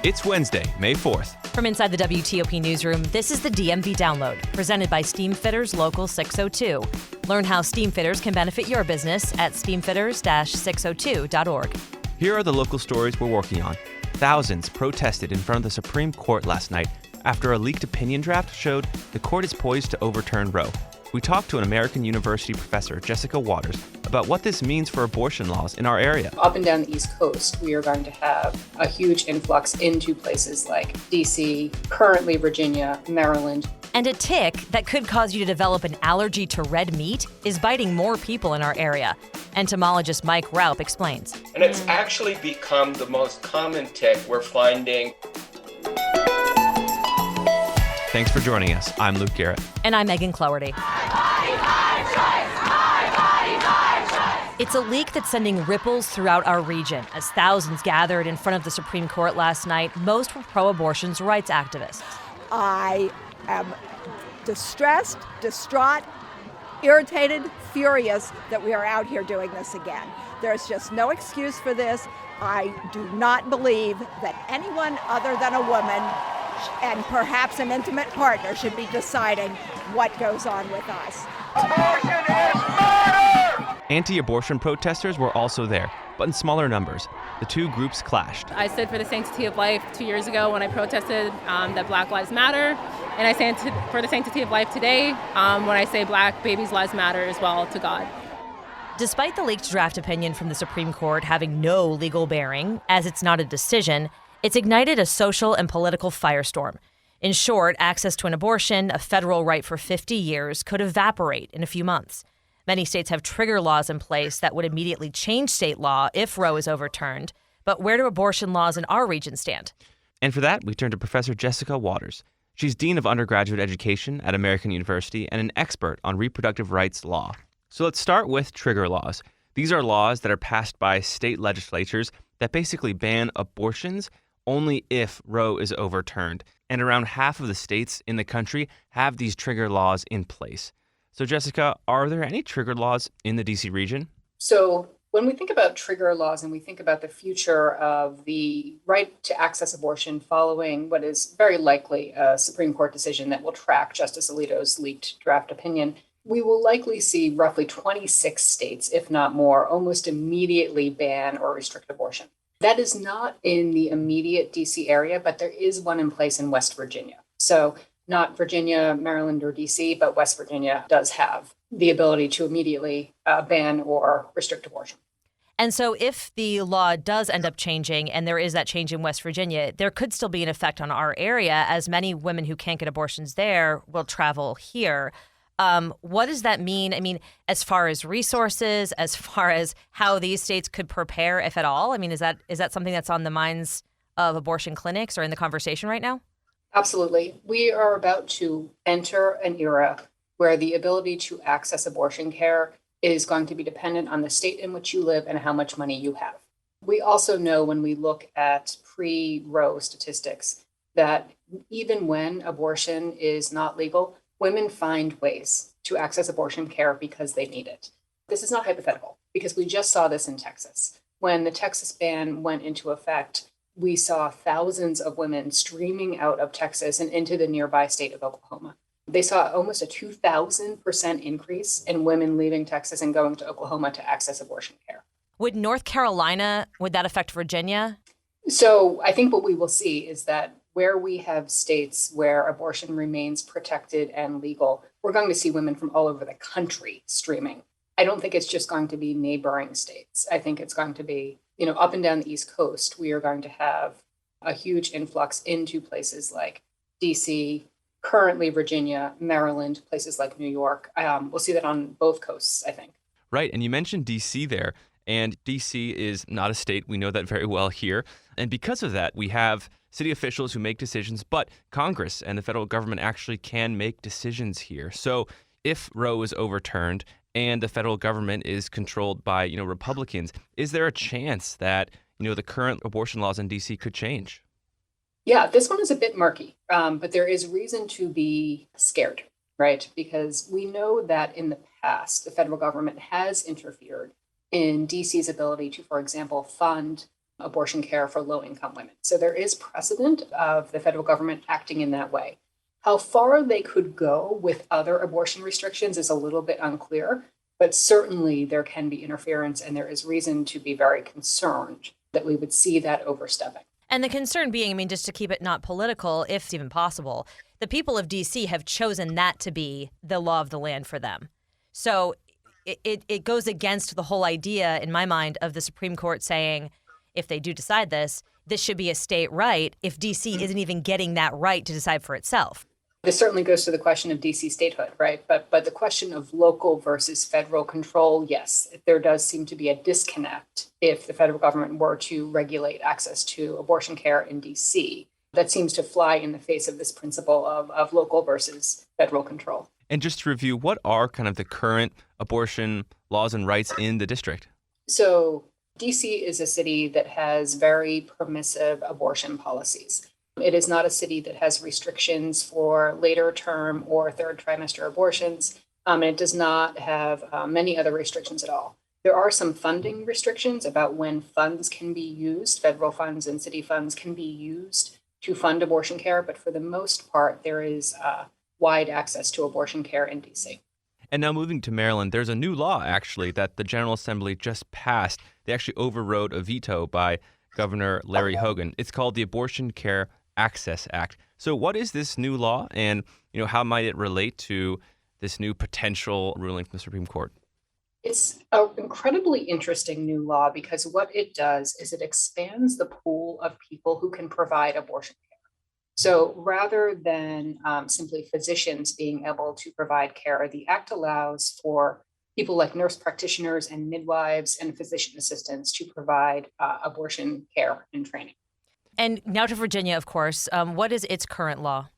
It's Wednesday, May 4th. From inside the WTOP newsroom, this is the DMV Download, presented by Steamfitters Local 602. Learn how Steamfitters can benefit your business at steamfitters-602.org. Here are the local stories we're working on. Thousands protested in front of the Supreme Court last night after a leaked opinion draft showed the court is poised to overturn Roe. We talked to an American University professor, Jessica Waters, about what this means for abortion laws in our area. Up and down the East Coast, we are going to have a huge influx into places like D.C., currently Virginia, Maryland. And a tick that could cause you to develop an allergy to red meat is biting more people in our area. Entomologist Mike Raup explains. And it's actually become the most common tick we're finding. Thanks for joining us. I'm Luke Garrett. And I'm Megan Cloherty. It's a leak that's sending ripples throughout our region as thousands gathered in front of the Supreme Court last night. Most were pro-abortion rights activists. I am distressed, distraught, irritated, furious that we are out here doing this again. There's just no excuse for this. I do not believe that anyone other than a woman and perhaps an intimate partner should be deciding what goes on with us. Abortion is murder! Anti-abortion protesters were also there, but in smaller numbers. The two groups clashed. I stood for the sanctity of life 2 years ago when I protested that Black Lives Matter, and I stand for the sanctity of life today when I say Black babies' lives matter as well to God. Despite the leaked draft opinion from the Supreme Court having no legal bearing, as it's not a decision, it's ignited a social and political firestorm. In short, access to an abortion, a federal right for 50 years, could evaporate in a few months. Many states have trigger laws in place that would immediately change state law if Roe is overturned. But where do abortion laws in our region stand? And for that, we turn to Professor Jessica Waters. She's Dean of Undergraduate Education at American University and an expert on reproductive rights law. So let's start with trigger laws. These are laws that are passed by state legislatures that basically ban abortions only if Roe is overturned. And around half of the states in the country have these trigger laws in place. So Jessica, are there any trigger laws in the DC region? So when we think about trigger laws and we think about the future of the right to access abortion following what is very likely a Supreme Court decision that will track Justice Alito's leaked draft opinion, we will likely see roughly 26 states, if not more, almost immediately ban or restrict abortion. That is not in the immediate DC area, but there is one in place in West Virginia. So not Virginia, Maryland, or DC, but West Virginia does have the ability to immediately ban or restrict abortion. And so if the law does end up changing and there is that change in West Virginia, there could still be an effect on our area as many women who can't get abortions there will travel here. What does that mean? I mean, as far as resources, as far as how these states could prepare, if at all? I mean, is that something that's on the minds of abortion clinics or in the conversation right now? Absolutely. We are about to enter an era where the ability to access abortion care is going to be dependent on the state in which you live and how much money you have. We also know when we look at pre-Roe statistics that even when abortion is not legal, women find ways to access abortion care because they need it. This is not hypothetical because we just saw this in Texas. When the Texas ban went into effect, we saw thousands of women streaming out of Texas and into the nearby state of Oklahoma. They saw almost a 2,000% increase in women leaving Texas and going to Oklahoma to access abortion care. Would North Carolina, would that affect Virginia? So I think what we will see is that where we have states where abortion remains protected and legal, we're going to see women from all over the country streaming. I don't think it's just going to be neighboring states. I think it's going to be, up and down the East Coast, we are going to have a huge influx into places like DC, currently Virginia, Maryland, places like New York. We'll see that on both coasts, I think. Right. And you mentioned DC there. And DC is not a state. We know that very well here. And because of that, we have city officials who make decisions, but Congress and the federal government actually can make decisions here. So if Roe is overturned and the federal government is controlled by, Republicans, is there a chance that, the current abortion laws in DC could change? Yeah, this one is a bit murky, but there is reason to be scared, right? Because we know that in the past, the federal government has interfered in DC's ability to, for example, fund abortion care for low-income women. So there is precedent of the federal government acting in that way. How far they could go with other abortion restrictions is a little bit unclear, but certainly there can be interference, and there is reason to be very concerned that we would see that overstepping. And the concern being, just to keep it not political, if even possible, the people of D.C. have chosen that to be the law of the land for them. So it goes against the whole idea, in my mind, of the Supreme Court saying, if they do decide this should be a state right if D.C. isn't even getting that right to decide for itself. This certainly goes to the question of DC statehood, right? But the question of local versus federal control, yes, there does seem to be a disconnect if the federal government were to regulate access to abortion care in DC. That seems to fly in the face of this principle of local versus federal control. And just to review, what are kind of the current abortion laws and rights in the district? So DC is a city that has very permissive abortion policies. It is not a city that has restrictions for later term or third trimester abortions. And it does not have many other restrictions at all. There are some funding restrictions about when funds can be used. Federal funds and city funds can be used to fund abortion care. But for the most part, there is wide access to abortion care in DC. And now moving to Maryland, there's a new law, actually, that the General Assembly just passed. They actually overrode a veto by Governor Larry Hogan. It's called the Abortion Care Access Act. So what is this new law, and how might it relate to this new potential ruling from the Supreme Court? It's an incredibly interesting new law because what it does is it expands the pool of people who can provide abortion care. So rather than simply physicians being able to provide care, the act allows for people like nurse practitioners and midwives and physician assistants to provide abortion care and training. And now to Virginia, of course. What is its current law?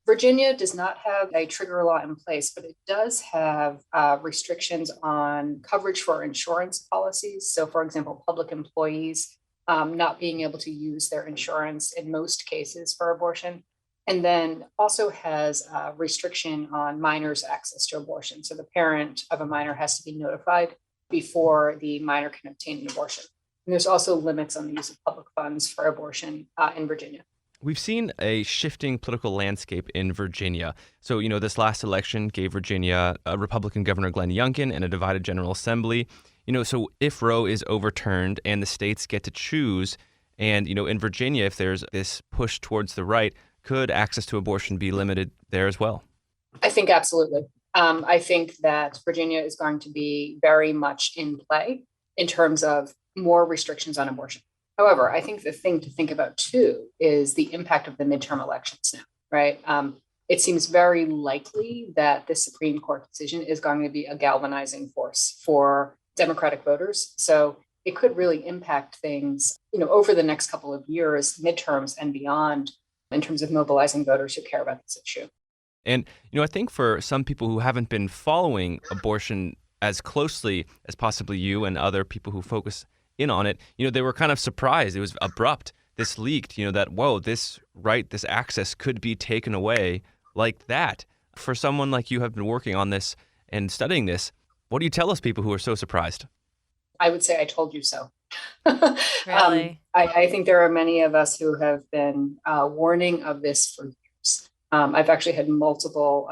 Virginia does not have a trigger law in place, but it does have restrictions on coverage for insurance policies. So, for example, public employees not being able to use their insurance in most cases for abortion. And then also has a restriction on minors' access to abortion. So the parent of a minor has to be notified before the minor can obtain an abortion. And there's also limits on the use of public funds for abortion in Virginia. We've seen a shifting political landscape in Virginia. So, this last election gave Virginia a Republican Governor Glenn Youngkin and a divided General Assembly. So if Roe is overturned and the states get to choose, and, in Virginia, if there's this push towards the right, could access to abortion be limited there as well? I think absolutely. I think that Virginia is going to be very much in play in terms of more restrictions on abortion. However, I think the thing to think about, too, is the impact of the midterm elections now, right? It seems very likely that the Supreme Court decision is going to be a galvanizing force for Democratic voters. So it could really impact things, over the next couple of years, midterms and beyond, in terms of mobilizing voters who care about this issue. And, I think for some people who haven't been following abortion as closely as possibly you and other people who focus in on it, they were kind of surprised. It was abrupt. This leaked, that, whoa, this right, this access could be taken away like that. For someone like you have been working on this and studying this, what do you tell us people who are so surprised? I would say I told you so. Really? I think there are many of us who have been warning of this for years. I've actually had multiple,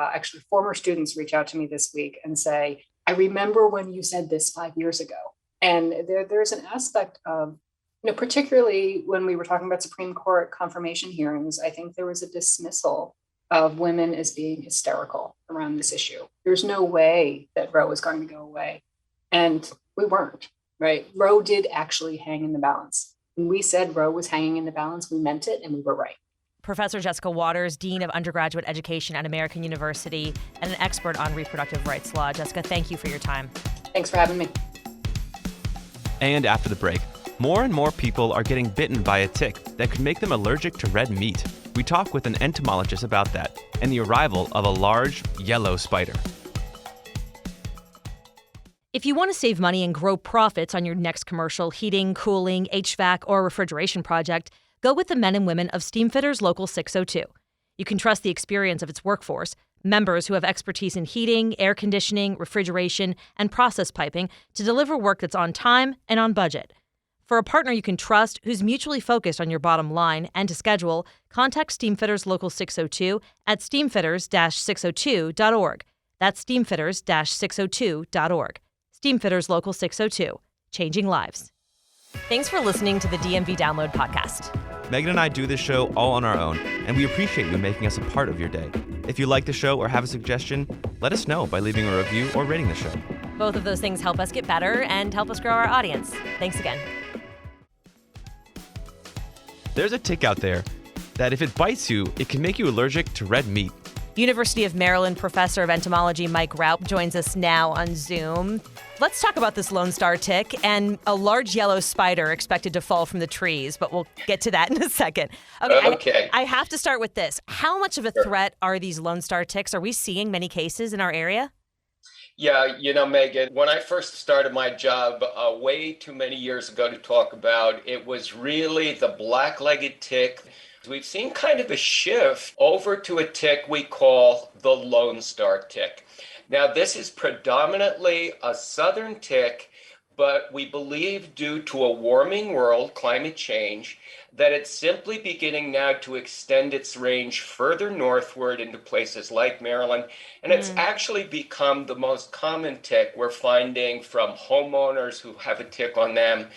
former students reach out to me this week and say, I remember when you said this 5 years ago. And there's an aspect of, particularly when we were talking about Supreme Court confirmation hearings, I think there was a dismissal of women as being hysterical around this issue. There's no way that Roe was going to go away. And we weren't, right? Roe did actually hang in the balance. When we said Roe was hanging in the balance, we meant it, and we were right. Professor Jessica Waters, Dean of Undergraduate Education at American University and an expert on reproductive rights law. Jessica, thank you for your time. Thanks for having me. And after the break, more and more people are getting bitten by a tick that could make them allergic to red meat. We talk with an entomologist about that and the arrival of a large yellow spider. If you want to save money and grow profits on your next commercial heating, cooling, HVAC, or refrigeration project, go with the men and women of Steamfitters Local 602. You can trust the experience of its workforce, members who have expertise in heating, air conditioning, refrigeration, and process piping to deliver work that's on time and on budget. For a partner you can trust who's mutually focused on your bottom line and to schedule, contact Steamfitters Local 602 at steamfitters-602.org. That's steamfitters-602.org. Steamfitters Local 602, changing lives. Thanks for listening to the DMV Download podcast. Megan and I do this show all on our own, and we appreciate you making us a part of your day. If you like the show or have a suggestion, let us know by leaving a review or rating the show. Both of those things help us get better and help us grow our audience. Thanks again. There's a tick out there that if it bites you, it can make you allergic to red meat. University of Maryland professor of entomology Mike Raup joins us now on Zoom. Let's talk about this Lone Star tick and a large yellow spider expected to fall from the trees, but we'll get to that in a second. Okay. I have to start with this. How much of a threat are these Lone Star ticks? Are we seeing many cases in our area? Yeah, Megan, when I first started my job way too many years ago to talk about, it was really the black-legged tick. We've seen kind of a shift over to a tick we call the Lone Star tick. Now, this is predominantly a southern tick, but we believe due to a warming world, climate change, that it's simply beginning now to extend its range further northward into places like Maryland. And it's actually become the most common tick we're finding from homeowners who have a tick on them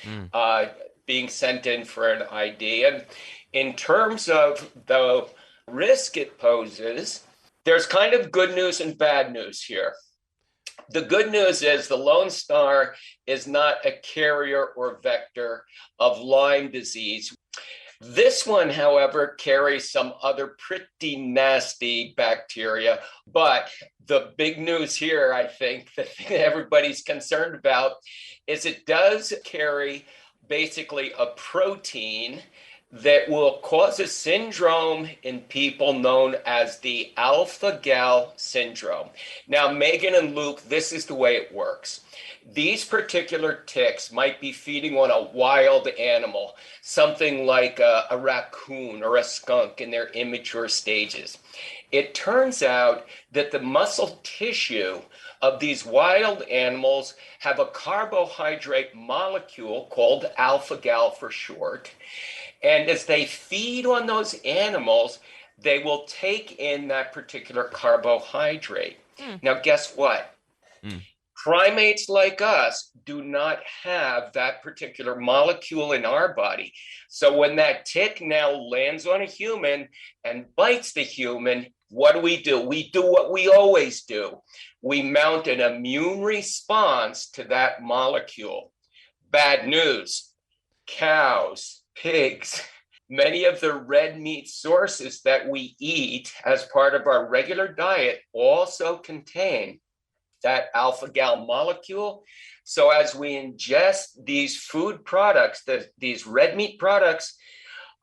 being sent in for an ID. And in terms of the risk it poses, there's kind of good news and bad news here. The good news is the Lone Star is not a carrier or vector of Lyme disease. This one, however, carries some other pretty nasty bacteria. But the big news here, I think, that everybody's concerned about is it does carry basically a protein that will cause a syndrome in people known as the alpha-gal syndrome. Now, Megan and Luke, this is the way it works. These particular ticks might be feeding on a wild animal, something like a raccoon or a skunk in their immature stages. It turns out that the muscle tissue of these wild animals have a carbohydrate molecule called alpha-gal for short. And as they feed on those animals, they will take in that particular carbohydrate. Now, guess what? Primates like us do not have that particular molecule in our body. So when that tick now lands on a human and bites the human, what do? We do what we always do. We mount an immune response to that molecule. Bad news, cows, pigs, many of the red meat sources that we eat as part of our regular diet also contain that alpha-gal molecule. So as we ingest these food products, these red meat products,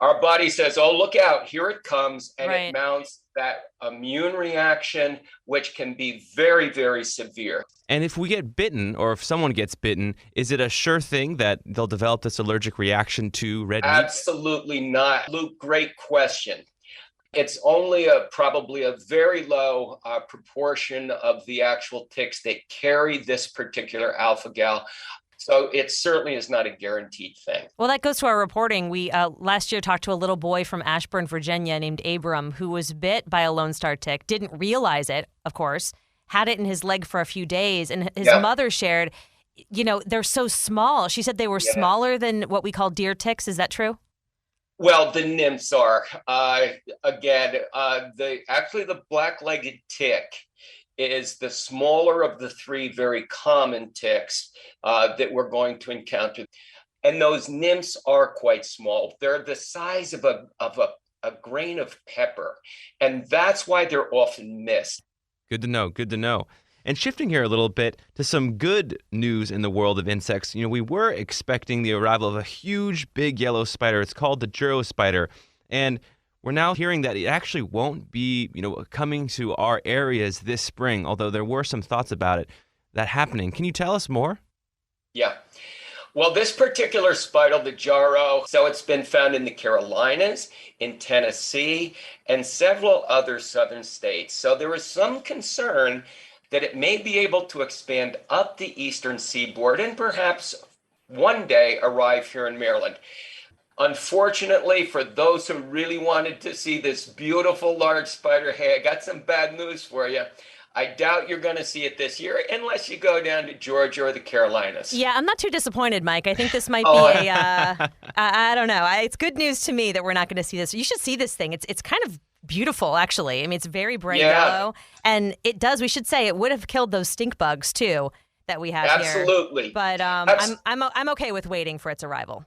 our body says, oh, look out, here it comes, and it mounts that immune reaction, which can be very, very severe. And if we get bitten, or if someone gets bitten, is it a sure thing that they'll develop this allergic reaction to red meat? Absolutely not. Luke, great question. It's only probably a very low proportion of the actual ticks that carry this particular alpha-gal. So it certainly is not a guaranteed thing. Well, that goes to our reporting. We last year talked to a little boy from Ashburn, Virginia named Abram who was bit by a Lone Star tick, didn't realize it, of course, had it in his leg for a few days. And his mother shared, they're so small. She said they were smaller than what we call deer ticks. Is that true? Well, the nymphs are. The black-legged tick is the smaller of the three very common ticks that we're going to encounter. And those nymphs are quite small. They're the size of a grain of pepper. And that's why they're often missed. Good to know. And shifting here a little bit to some good news in the world of insects, we were expecting the arrival of a huge, big yellow spider. It's called the Duro Spider. And we're now hearing that it actually won't be, coming to our areas this spring, although there were some thoughts about that happening. Can you tell us more? Yeah. Well, this particular spider, the Duro, so it's been found in the Carolinas, in Tennessee, and several other southern states. So there is some concern that it may be able to expand up the eastern seaboard and perhaps one day arrive here in Maryland. Unfortunately, for those who really wanted to see this beautiful large spider, hey, I got some bad news for you. I doubt you're going to see it this year unless you go down to Georgia or the Carolinas. Yeah, I'm not too disappointed, Mike. I think this might be I don't know. It's good news to me that we're not going to see this. You should see this thing. It's kind of beautiful, actually. I mean, it's very bright yellow. And it does, we should say, it would have killed those stink bugs, too, that we have here. Absolutely. But I'm okay with waiting for its arrival.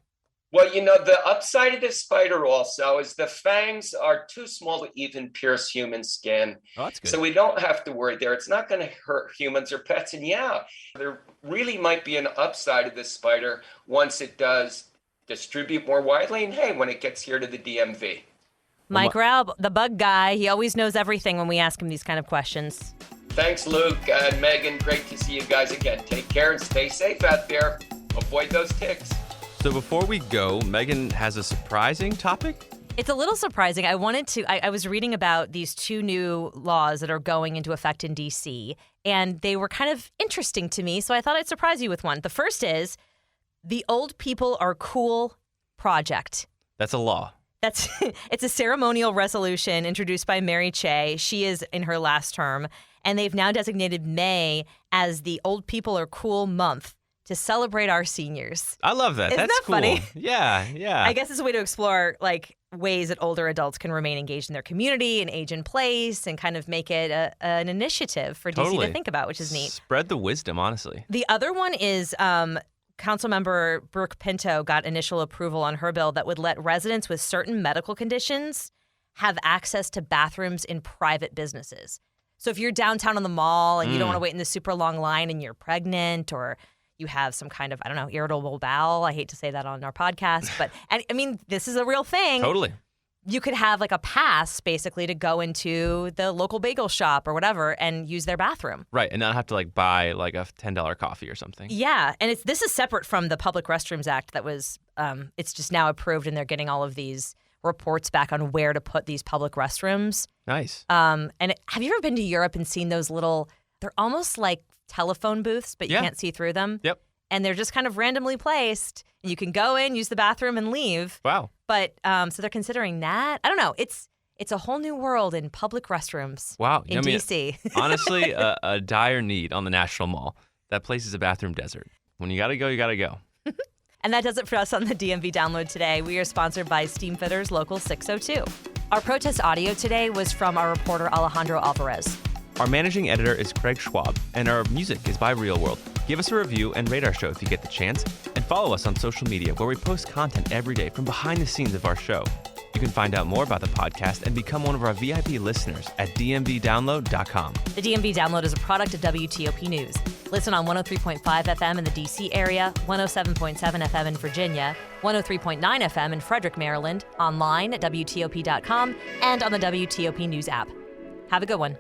Well, you know, the upside of this spider also is the fangs are too small to even pierce human skin. Oh, that's good. So we don't have to worry there. It's not going to hurt humans or pets. And yeah, there really might be an upside of this spider once it does distribute more widely. And hey, when it gets here to the DMV. Mike Raub, the bug guy, he always knows everything when we ask him these kind of questions. Thanks, Luke and Megan. Great to see you guys again. Take care and stay safe out there. Avoid those ticks. So before we go, Megan has a surprising topic. It's a little surprising. I was reading about these two new laws that are going into effect in D.C., and they were kind of interesting to me, so I thought I'd surprise you with one. The first is the Old People Are Cool project. That's a law. It's a ceremonial resolution introduced by Mary Che. She is in her last term, and they've now designated May as the Old People Are Cool month to celebrate our seniors. I love that. Isn't That's that cool. funny? Yeah. I guess it's a way to explore ways that older adults can remain engaged in their community and age in place and kind of make it an initiative for DC to think about, which is neat. Spread the wisdom, honestly. The other one is Councilmember Brooke Pinto got initial approval on her bill that would let residents with certain medical conditions have access to bathrooms in private businesses. So if you're downtown on the mall and you don't want to wait in the super long line and you're pregnant or you have some kind of, irritable bowel. I hate to say that on our podcast, but I mean, this is a real thing. Totally. You could have a pass basically to go into the local bagel shop or whatever and use their bathroom. Right, and not have to buy a $10 coffee or something. Yeah, and this is separate from the Public Restrooms Act that was, it's just now approved and they're getting all of these reports back on where to put these public restrooms. Nice. And have you ever been to Europe and seen those they're almost like telephone booths, but you can't see through them. Yep. And they're just kind of randomly placed. And you can go in, use the bathroom, and leave. Wow. But so they're considering that. I don't know. It's a whole new world in public restrooms. Wow. In D.C. Honestly, a dire need on the National Mall. That place is a bathroom desert. When you got to go, you got to go. And that does it for us on the DMV Download today. We are sponsored by Steamfitters Local 602. Our protest audio today was from our reporter Alejandro Alvarez. Our managing editor is Craig Schwab, and our music is by Real World. Give us a review and rate our show if you get the chance, and follow us on social media where we post content every day from behind the scenes of our show. You can find out more about the podcast and become one of our VIP listeners at dmvdownload.com. The DMV Download is a product of WTOP News. Listen on 103.5 FM in the D.C. area, 107.7 FM in Virginia, 103.9 FM in Frederick, Maryland, online at WTOP.com, and on the WTOP News app. Have a good one.